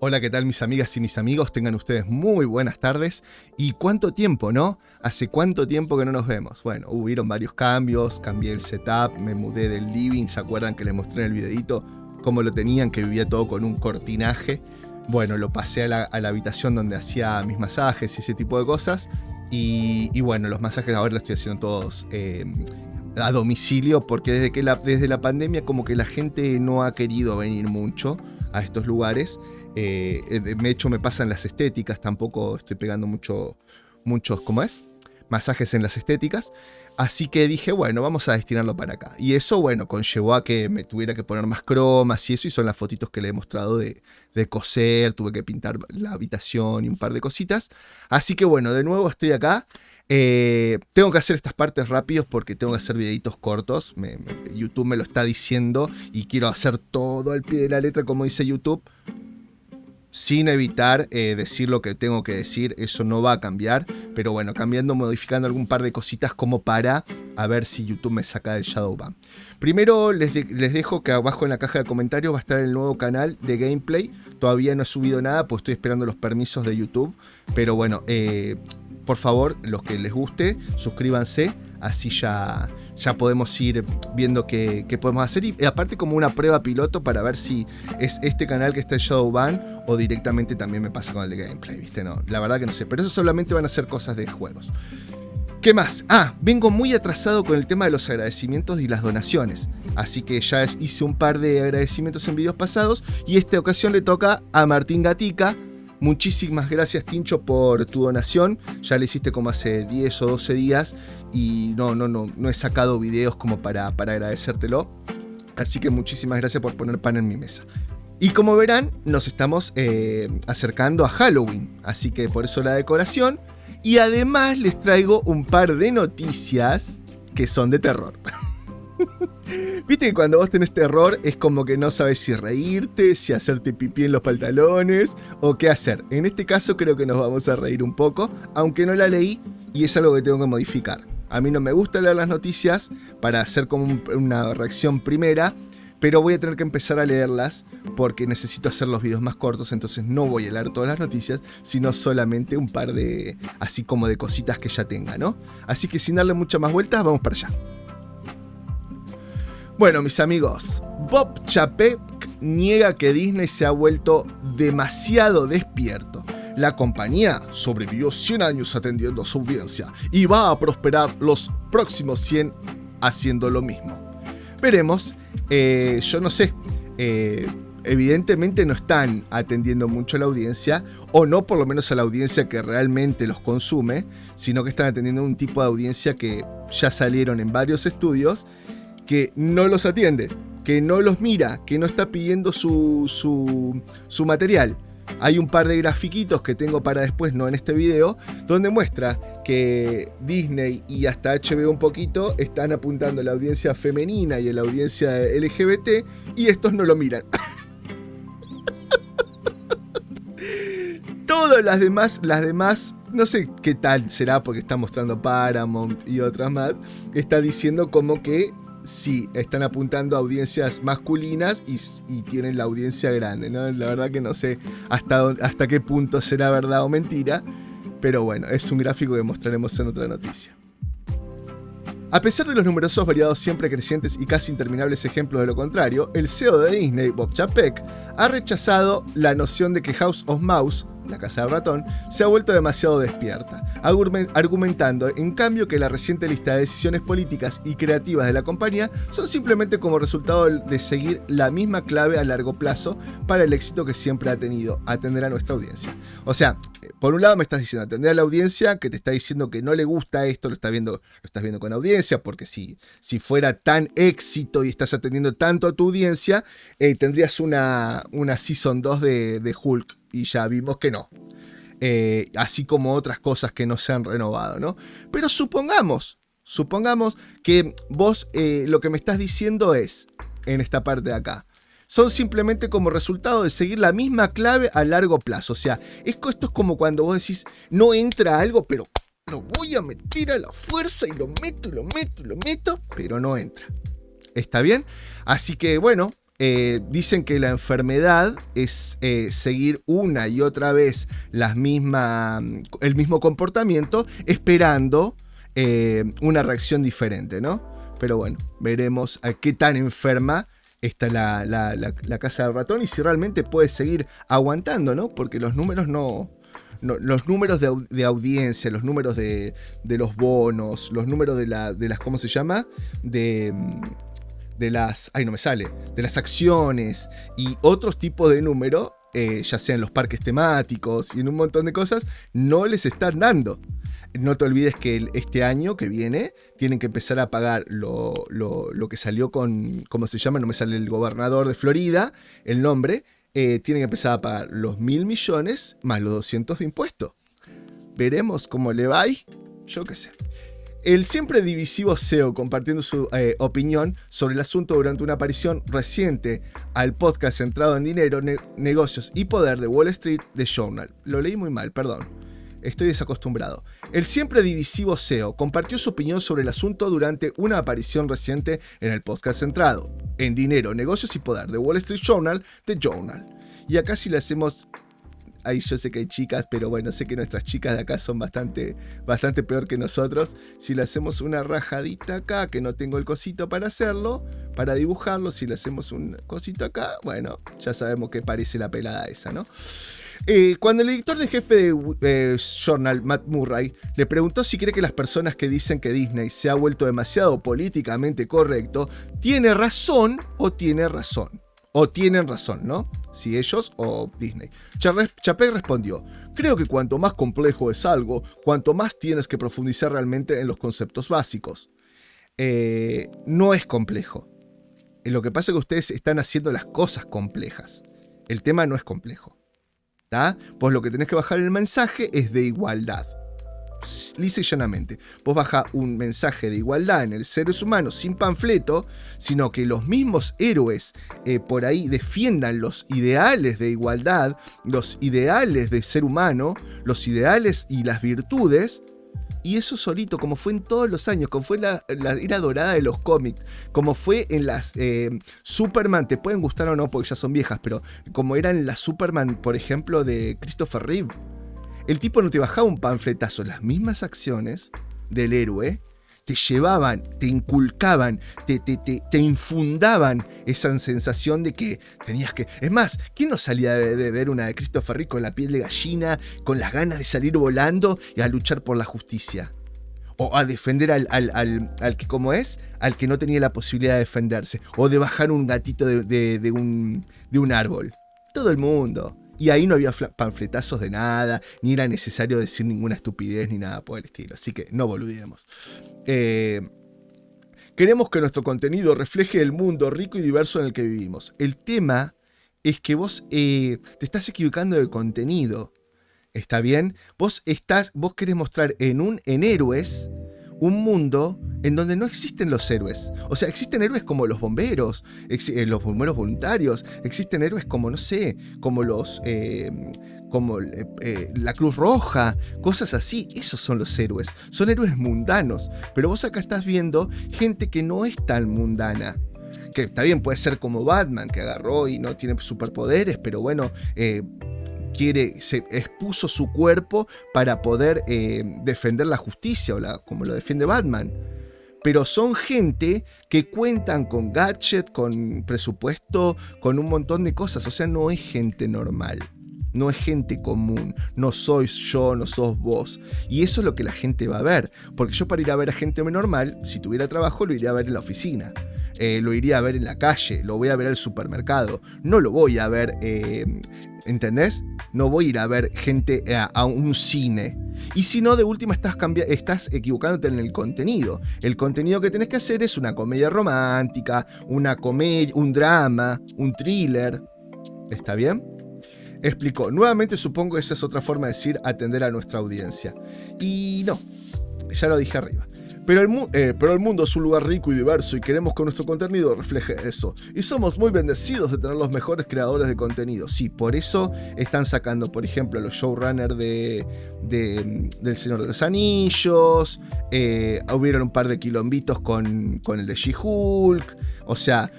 Hola, ¿qué tal mis amigas y mis amigos? Tengan ustedes muy buenas tardes. ¿Y cuánto tiempo, no? ¿Hace cuánto tiempo que no nos vemos? Bueno, hubieron varios cambios, cambié el setup, me mudé del living, ¿se acuerdan que les mostré en el videito cómo lo tenían, que vivía todo con un cortinaje? Bueno, lo pasé a la habitación donde hacía mis masajes y ese tipo de cosas. Y bueno, los masajes ahora los estoy haciendo todos a domicilio, porque desde la pandemia como que la gente no ha querido venir mucho a estos lugares. De hecho me pasan las estéticas, tampoco estoy pegando muchos, ¿cómo es? Masajes en las estéticas. Así que dije, bueno, vamos a destinarlo para acá. Y eso, bueno, conllevó a que me tuviera que poner más cromas y eso. Y son las fotitos que le he mostrado de coser. Tuve que pintar la habitación y un par de cositas. Así que bueno, de nuevo estoy acá. Tengo que hacer estas partes rápidos porque tengo que hacer videitos cortos. YouTube me lo está diciendo y quiero hacer todo al pie de la letra como dice YouTube, sin evitar decir lo que tengo que decir. Eso no va a cambiar, pero bueno, cambiando, modificando algún par de cositas como para a ver si YouTube me saca del shadow ban. Primero les dejo que abajo en la caja de comentarios va a estar el nuevo canal de gameplay. Todavía no he subido nada, pues estoy esperando los permisos de YouTube, pero bueno, por favor, los que les guste, suscríbanse, así ya podemos ir viendo qué podemos hacer. Y aparte como una prueba piloto para ver si es este canal que está en Shadowban o directamente también me pasa con el de gameplay, ¿viste? No, la verdad que no sé, pero eso solamente van a ser cosas de juegos. ¿Qué más? Vengo muy atrasado con el tema de los agradecimientos y las donaciones. Así que ya hice un par de agradecimientos en videos pasados y esta ocasión le toca a Martín Gatica. Muchísimas gracias, Tincho, por tu donación. Ya lo hiciste como hace 10 o 12 días y no he sacado videos como para agradecértelo. Así que muchísimas gracias por poner pan en mi mesa. Y como verán, nos estamos acercando a Halloween, así que por eso la decoración. Y además les traigo un par de noticias que son de terror. Viste que cuando vos tenés terror es como que no sabes si reírte, si hacerte pipí en los pantalones o qué hacer. En este caso creo que nos vamos a reír un poco, aunque no la leí y es algo que tengo que modificar. A mí no me gusta leer las noticias para hacer como una reacción primera, pero voy a tener que empezar a leerlas porque necesito hacer los videos más cortos, entonces no voy a leer todas las noticias, sino solamente un par de, así como de cositas que ya tenga, ¿no? Así que sin darle muchas más vueltas, vamos para allá. Bueno, mis amigos, Bob Chapek niega que Disney se ha vuelto demasiado despierto. La compañía sobrevivió 100 años atendiendo a su audiencia y va a prosperar los próximos 100 haciendo lo mismo. Veremos, yo no sé, evidentemente no están atendiendo mucho a la audiencia, o no por lo menos a la audiencia que realmente los consume, sino que están atendiendo a un tipo de audiencia que ya salieron en varios estudios, que no los atiende, que no los mira, que no está pidiendo su material. Hay un par de grafiquitos que tengo para después, no en este video, donde muestra que Disney y hasta HBO un poquito están apuntando a la audiencia femenina y a la audiencia LGBT y estos no lo miran. Todas las demás, no sé qué tal será porque está mostrando Paramount y otras más, está diciendo como que sí, están apuntando a audiencias masculinas y tienen la audiencia grande, ¿no? La verdad que no sé hasta qué punto será verdad o mentira, pero bueno, es un gráfico que mostraremos en otra noticia. A pesar de los numerosos, variados, siempre crecientes y casi interminables ejemplos de lo contrario, el CEO de Disney, Bob Chapek, ha rechazado la noción de que House of Mouse, la casa del ratón, se ha vuelto demasiado despierta, argumentando en cambio que la reciente lista de decisiones políticas y creativas de la compañía son simplemente como resultado de seguir la misma clave a largo plazo para el éxito que siempre ha tenido: atender a nuestra audiencia. O sea, por un lado me estás diciendo atender a la audiencia que te está diciendo que no le gusta esto, lo estás viendo con audiencia, porque si fuera tan éxito y estás atendiendo tanto a tu audiencia, tendrías una Season 2 de Hulk. Y ya vimos que no. Así como otras cosas que no se han renovado, ¿no? Pero supongamos que vos lo que me estás diciendo es, en esta parte de acá, son simplemente como resultado de seguir la misma clave a largo plazo. O sea, esto es como cuando vos decís, no entra algo, pero lo voy a meter a la fuerza y lo meto, pero no entra. ¿Está bien? Así que bueno, Dicen que la enfermedad es seguir una y otra vez el mismo comportamiento esperando una reacción diferente, ¿no? Pero bueno, veremos a qué tan enferma está la casa del ratón y si realmente puede seguir aguantando, ¿no? Porque los números los números de audiencia, los números de los bonos, los números de las ¿cómo se llama? De las acciones y otros tipos de números, ya sea en los parques temáticos y en un montón de cosas, no les están dando. No te olvides que este año que viene tienen que empezar a pagar lo que salió con, ¿cómo se llama? No me sale el gobernador de Florida, el nombre. Tienen que empezar a pagar los 1.000 millones más los 200 de impuestos. Veremos cómo le va ahí. Yo qué sé. El siempre divisivo CEO compartiendo su opinión sobre el asunto durante una aparición reciente al podcast centrado en dinero, negocios y poder de Wall Street The Journal. Lo leí muy mal, perdón. Estoy desacostumbrado. El siempre divisivo CEO compartió su opinión sobre el asunto durante una aparición reciente en el podcast centrado en dinero, negocios y poder de Wall Street Journal The Journal. Y acá si le hacemos... Ahí yo sé que hay chicas, pero bueno, sé que nuestras chicas de acá son bastante peor que nosotros. Si le hacemos una rajadita acá, que no tengo el cosito para hacerlo, para dibujarlo, si le hacemos un cosito acá, bueno, ya sabemos que parece la pelada esa, ¿no? Cuando el editor en jefe de Journal, Matt Murray, le preguntó si cree que las personas que dicen que Disney se ha vuelto demasiado políticamente correcto, ¿tiene razón o tiene razón? O tienen razón, ¿no? Si ellos o Disney. Chapek respondió: creo que cuanto más complejo es algo, cuanto más tienes que profundizar realmente en los conceptos básicos. No es complejo. Lo que pasa es que ustedes están haciendo las cosas complejas. El tema no es complejo. ¿Tá? Vos lo que tenés que bajar en el mensaje es de igualdad. Lisa y llanamente. Vos bajás un mensaje de igualdad en el seres humanos sin panfleto, sino que los mismos héroes por ahí defiendan los ideales de igualdad, los ideales de ser humano, los ideales y las virtudes. Y eso solito, como fue en todos los años, como fue en la era dorada de los cómics, como fue en las Superman, te pueden gustar o no porque ya son viejas, pero como eran las Superman, por ejemplo, de Christopher Reeve. El tipo no te bajaba un panfletazo, las mismas acciones del héroe te llevaban, te inculcaban, te infundaban esa sensación de que tenías que... Es más, ¿quién no salía de ver una de Christopher Reeve con la piel de gallina, con las ganas de salir volando y a luchar por la justicia? O a defender al que, como es, al que no tenía la posibilidad de defenderse. O de bajar un gatito de un árbol. Todo el mundo. Y ahí no había panfletazos de nada, ni era necesario decir ninguna estupidez ni nada por el estilo. Así que no boludemos. Queremos que nuestro contenido refleje el mundo rico y diverso en el que vivimos. El tema es que vos te estás equivocando de contenido. ¿Está bien? Vos querés mostrar en héroes un mundo en donde no existen los héroes. O sea, existen héroes como los bomberos voluntarios, existen héroes como, no sé, como la Cruz Roja, cosas así. Esos son los héroes, son héroes mundanos. Pero vos acá estás viendo gente que no es tan mundana. Que está bien, puede ser como Batman, que agarró y no tiene superpoderes, pero bueno, se expuso su cuerpo para poder defender la justicia, como lo defiende Batman. Pero son gente que cuentan con gadget, con presupuesto, con un montón de cosas. O sea, no es gente normal, no es gente común, no soy yo, no sos vos. Y eso es lo que la gente va a ver. Porque yo, para ir a ver a gente normal, si tuviera trabajo, lo iría a ver en la oficina. Lo iría a ver en la calle, lo voy a ver al supermercado, no lo voy a ver, ¿entendés? No voy a ir a ver gente a un cine. Y si no, de última estás equivocándote en el contenido. El contenido que tenés que hacer es una comedia romántica, un drama, un thriller. ¿Está bien? Explicó. Nuevamente supongo que esa es otra forma de decir atender a nuestra audiencia. Y no, ya lo dije arriba. Pero el mundo es un lugar rico y diverso y queremos que nuestro contenido refleje eso. Y somos muy bendecidos de tener los mejores creadores de contenido. Sí, por eso están sacando, por ejemplo, los showrunners del Señor de los Anillos. Hubieron un par de quilombitos con el de She-Hulk. O sea,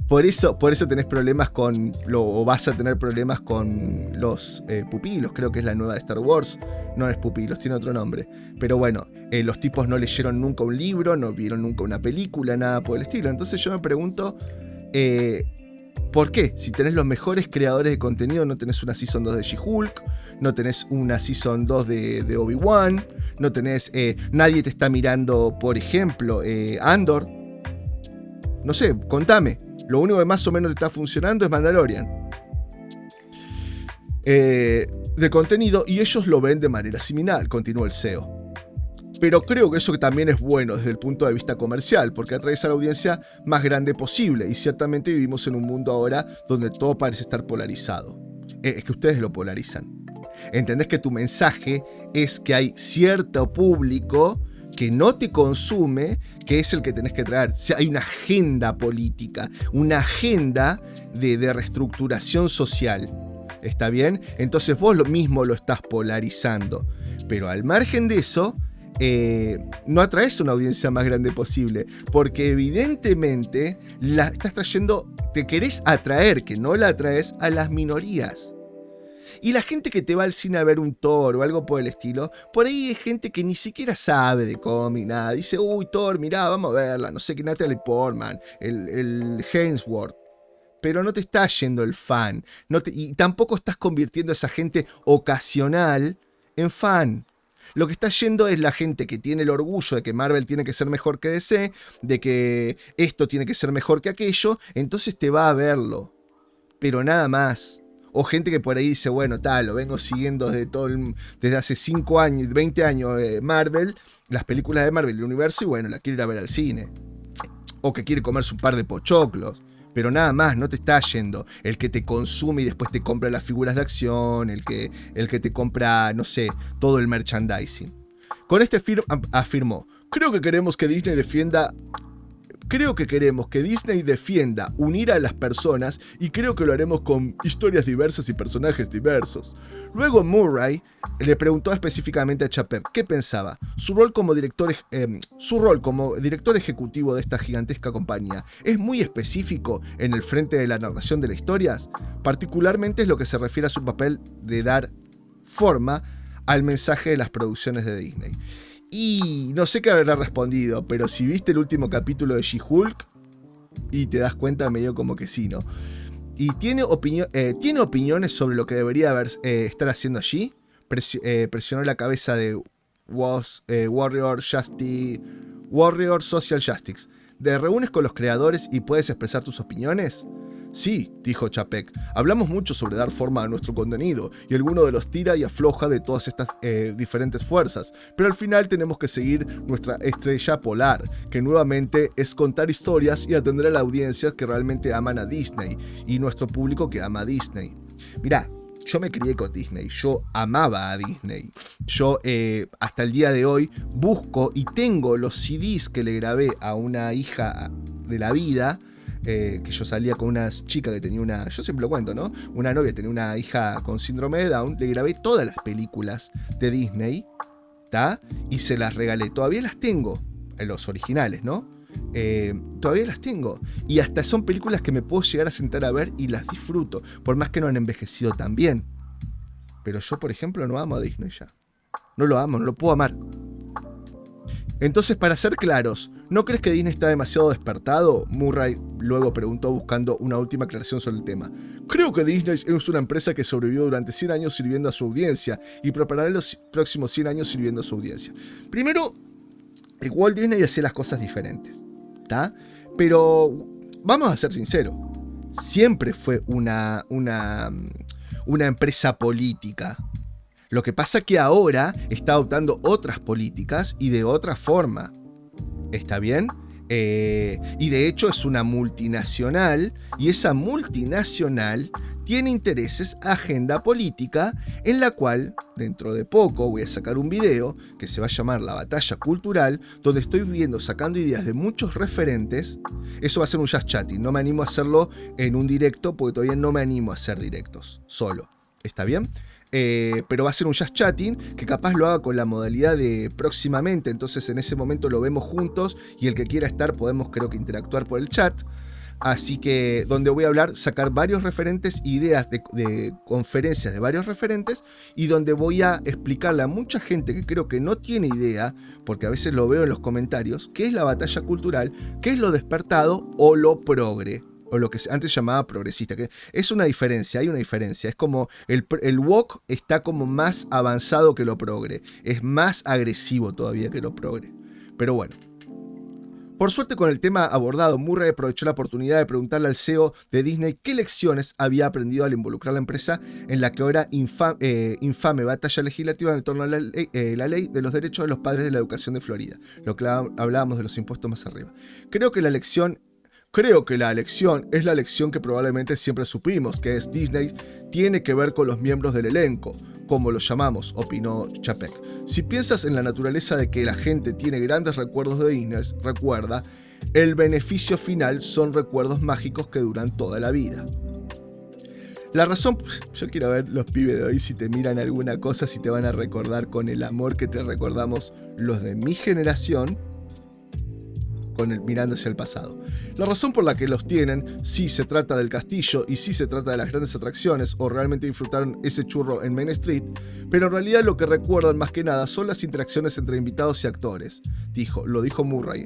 por eso tenés problemas o vas a tener problemas con los pupilos, creo que es la nueva de Star Wars. No es pupilos, tiene otro nombre. Pero bueno, los tipos no leyeron nunca un libro, no vieron nunca una película, nada por el estilo. Entonces yo me pregunto, ¿por qué? Si tenés los mejores creadores de contenido, no tenés una Season 2 de She-Hulk, no tenés una Season 2 de Obi-Wan, no tenés... nadie te está mirando, por ejemplo, Andor. No sé, contame. Lo único que más o menos te está funcionando es Mandalorian. De contenido, y ellos lo ven de manera similar, continúa el CEO. Pero creo que eso también es bueno desde el punto de vista comercial, porque atraes a la audiencia más grande posible, y ciertamente vivimos en un mundo ahora donde todo parece estar polarizado. Es que ustedes lo polarizan. ¿Entendés que tu mensaje es que hay cierto público que no te consume, que es el que tenés que traer? O sea, hay una agenda política, una agenda de reestructuración social. ¿Está bien? Entonces vos lo mismo lo estás polarizando. Pero al margen de eso, no atraes una audiencia más grande posible. Porque evidentemente la estás trayendo, te querés atraer, que no la atraes, a las minorías. Y la gente que te va al cine a ver un Thor o algo por el estilo, por ahí hay gente que ni siquiera sabe de cómic, nada. Dice, uy, Thor, mirá, vamos a verla. No sé qué, Natalie Portman, el Hemsworth. Pero no te está yendo el fan. Y tampoco estás convirtiendo a esa gente ocasional en fan. Lo que está yendo es la gente que tiene el orgullo de que Marvel tiene que ser mejor que DC, de que esto tiene que ser mejor que aquello, entonces te va a verlo. Pero nada más. O gente que por ahí dice, bueno, lo vengo siguiendo desde hace 5 años, 20 años Marvel, las películas de Marvel y el universo, y bueno, la quiere ir a ver al cine. O que quiere comerse un par de pochoclos. Pero nada más, no te está yendo el que te consume y después te compra las figuras de acción, el que te compra, no sé, todo el merchandising. Con este afirmó, creo que queremos que Disney defienda unir a las personas, y creo que lo haremos con historias diversas y personajes diversos. Luego Murray le preguntó específicamente a Chapek qué pensaba. Su rol como director ejecutivo de esta gigantesca compañía es muy específico en el frente de la narración de las historias. Particularmente es lo que se refiere a su papel de dar forma al mensaje de las producciones de Disney. Y no sé qué habrá respondido, pero si viste el último capítulo de She-Hulk y te das cuenta medio como que sí, ¿no? Y tiene opiniones sobre lo que debería estar haciendo allí. Presionó la cabeza de Warrior Social Justice. ¿Te reúnes con los creadores y puedes expresar tus opiniones? Sí, dijo Chapek, hablamos mucho sobre dar forma a nuestro contenido, y alguno de los tira y afloja de todas estas diferentes fuerzas, pero al final tenemos que seguir nuestra estrella polar, que nuevamente es contar historias y atender a la audiencia que realmente aman a Disney, y nuestro público que ama a Disney. Mirá, yo me crié con Disney, yo amaba a Disney, yo hasta el día de hoy busco y tengo los CDs que le grabé a una hija de la vida, que yo salía con una chica que tenía yo siempre lo cuento, ¿no? Una novia tenía una hija con síndrome de Down, le grabé todas las películas de Disney, ¿tá? Y se las regalé, todavía las tengo, los originales, ¿no? Todavía las tengo, y hasta son películas que me puedo llegar a sentar a ver y las disfruto, por más que no han envejecido tan bien. Pero yo, por ejemplo, no amo a Disney ya. No lo amo, no lo puedo amar. Entonces, para ser claros, ¿no crees que Disney está demasiado despertado? Murray luego preguntó buscando una última aclaración sobre el tema. Creo que Disney es una empresa que sobrevivió durante 100 años sirviendo a su audiencia y preparará los próximos 100 años sirviendo a su audiencia. Primero, Walt Disney hacía las cosas diferentes, ¿tá? Pero vamos a ser sinceros, siempre fue una empresa política. Lo que pasa es que ahora está adoptando otras políticas y de otra forma. ¿Está bien? Y de hecho es una multinacional, y esa multinacional tiene intereses, agenda política, en la cual dentro de poco voy a sacar un video que se va a llamar La Batalla Cultural, donde estoy sacando ideas de muchos referentes. Eso va a ser un just chatting, no me animo a hacerlo en un directo porque todavía no me animo a hacer directos solo. ¿Está bien? Pero va a ser un just chatting que capaz lo haga con la modalidad de próximamente, entonces en ese momento lo vemos juntos y el que quiera estar podemos, creo que, interactuar por el chat. Así que donde voy a hablar, sacar varios referentes, ideas de conferencias de varios referentes, y donde voy a explicarle a mucha gente que creo que no tiene idea, porque a veces lo veo en los comentarios, qué es la batalla cultural, qué es lo despertado o lo progre, o lo que antes llamaba progresista, que es una diferencia, hay una diferencia. Es como el woke está como más avanzado que lo progre, es más agresivo todavía que lo progre. Pero bueno. Por suerte, con el tema abordado, Murray aprovechó la oportunidad de preguntarle al CEO de Disney qué lecciones había aprendido al involucrar la empresa en la que ahora infame batalla legislativa en torno a la ley de los derechos de los padres de la educación de Florida, lo que hablábamos de los impuestos más arriba. Creo que la lección es la lección que probablemente siempre supimos, que es Disney tiene que ver con los miembros del elenco, como lo llamamos, opinó Chapek. Si piensas en la naturaleza de que la gente tiene grandes recuerdos de Disney, recuerda, el beneficio final son recuerdos mágicos que duran toda la vida. La razón, yo quiero ver los pibes de hoy si te miran alguna cosa, si te van a recordar con el amor que te recordamos los de mi generación, mirando hacia el pasado. La razón por la que los tienen, si se trata del castillo y si se trata de las grandes atracciones o realmente disfrutaron ese churro en Main Street, pero en realidad lo que recuerdan más que nada son las interacciones entre invitados y actores. Lo dijo Murray.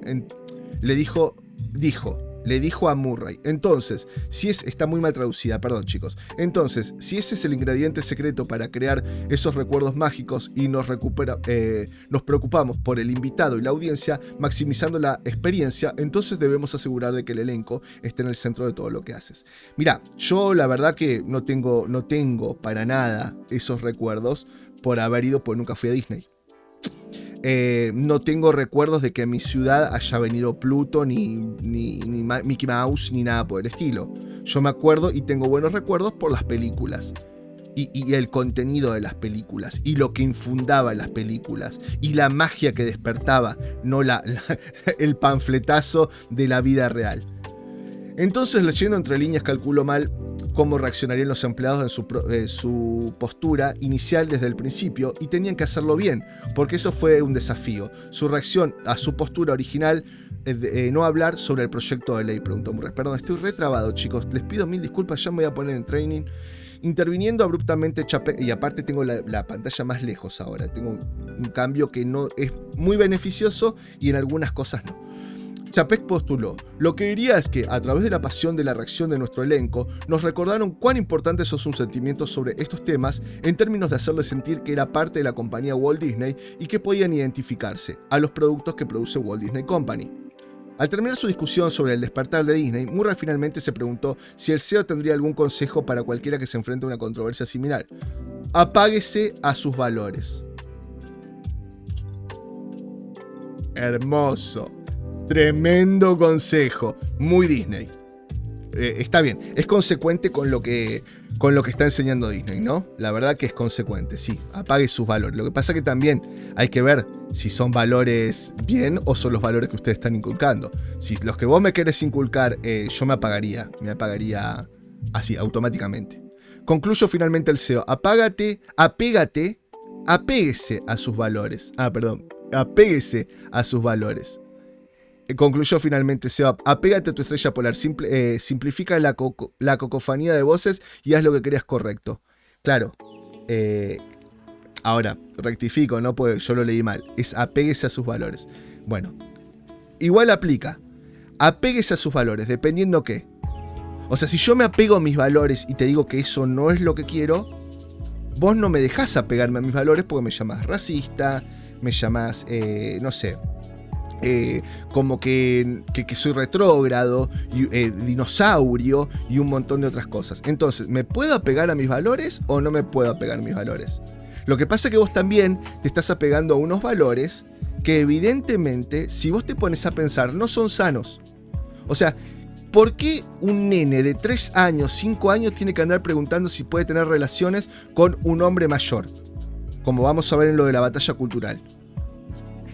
Le dijo a Murray. Entonces, está muy mal traducida, perdón chicos. Entonces, si ese es el ingrediente secreto para crear esos recuerdos mágicos y nos preocupamos por el invitado y la audiencia, maximizando la experiencia, entonces debemos asegurar de que el elenco esté en el centro de todo lo que haces. Mirá, yo la verdad que no tengo para nada esos recuerdos por haber ido, porque nunca fui a Disney. No tengo recuerdos de que en mi ciudad haya venido Pluto, ni Mickey Mouse, ni nada por el estilo. Yo me acuerdo y tengo buenos recuerdos por las películas. Y el contenido de las películas. Y lo que infundaba en las películas. Y la magia que despertaba. No el panfletazo de la vida real. Entonces, leyendo entre líneas, calculo mal cómo reaccionarían los empleados en su postura inicial desde el principio, y tenían que hacerlo bien, porque eso fue un desafío. Su reacción a su postura original, no hablar sobre el proyecto de ley, preguntó Murray. Perdón, estoy retrabado, chicos, les pido mil disculpas, ya me voy a poner en training. Interviniendo abruptamente Chapek, y aparte tengo la pantalla más lejos ahora, tengo un cambio que no es muy beneficioso y en algunas cosas no. Chapek postuló: lo que diría es que, a través de la pasión de la reacción de nuestro elenco, nos recordaron cuán importantes son sus sentimientos sobre estos temas en términos de hacerles sentir que era parte de la compañía Walt Disney y que podían identificarse a los productos que produce Walt Disney Company. Al terminar su discusión sobre el despertar de Disney, Murray finalmente se preguntó si el CEO tendría algún consejo para cualquiera que se enfrente a una controversia similar. Apáguese a sus valores. Hermoso. Tremendo consejo. Muy Disney. Está bien. Es consecuente con lo que está enseñando Disney, ¿no? La verdad que es consecuente, sí. Apague sus valores. Lo que pasa que también hay que ver si son valores bien o son los valores que ustedes están inculcando. Si los que vos me querés inculcar, yo me apagaría así, automáticamente. Concluyo finalmente el CEO. Apéguese a sus valores. Apéguese a sus valores. Concluyó finalmente CEO. Apégate a tu estrella polar. Simplifica la cacofonía de voces y haz lo que creas correcto. Claro. Ahora, rectifico, ¿no? Porque yo lo leí mal. Es apéguese a sus valores. Bueno. Igual aplica. Apéguese a sus valores, dependiendo qué. O sea, si yo me apego a mis valores y te digo que eso no es lo que quiero, vos no me dejás apegarme a mis valores porque me llamás racista, me llamás, no sé, como que soy retrógrado, dinosaurio y un montón de otras cosas. Entonces, ¿me puedo apegar a mis valores o no me puedo apegar a mis valores? Lo que pasa es que vos también te estás apegando a unos valores que evidentemente, si vos te pones a pensar, no son sanos. O sea, ¿por qué un nene de 3 años, 5 años tiene que andar preguntando si puede tener relaciones con un hombre mayor? Como vamos a ver en lo de la batalla cultural.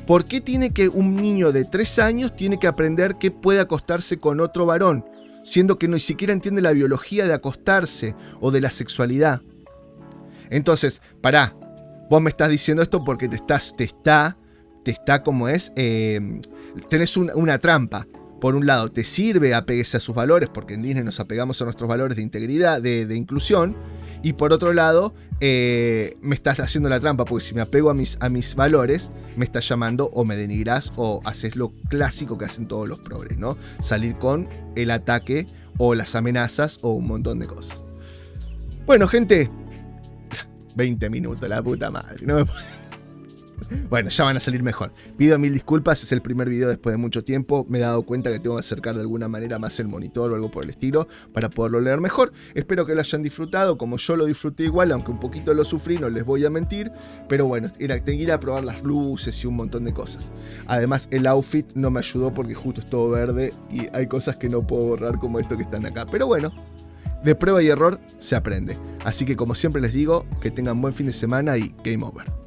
¿Por qué tiene que un niño de 3 años tiene que aprender que puede acostarse con otro varón, siendo que ni siquiera entiende la biología de acostarse o de la sexualidad? Entonces, pará, vos me estás diciendo esto porque te está como es, tenés una trampa. por un lado, te sirve, apéguese a sus valores, porque en Disney nos apegamos a nuestros valores de integridad, de inclusión, y por otro lado, me estás haciendo la trampa, porque si me apego a mis valores, me estás llamando o me denigrás o haces lo clásico que hacen todos los progres, ¿no? Salir con el ataque o las amenazas o un montón de cosas. Bueno, gente, 20 minutos, la puta madre, no me Bueno, ya van a salir mejor. Pido 1000 disculpas, es el primer video después de mucho tiempo. Me he dado cuenta que tengo que acercar de alguna manera más el monitor o algo por el estilo para poderlo leer mejor. Espero que lo hayan disfrutado, como yo lo disfruté igual, aunque un poquito lo sufrí, no les voy a mentir. Pero bueno, tenía que ir a probar las luces y un montón de cosas. Además, el outfit no me ayudó porque justo es todo verde y hay cosas que no puedo borrar como esto que están acá. Pero bueno, de prueba y error se aprende. Así que como siempre les digo, que tengan buen fin de semana y game over.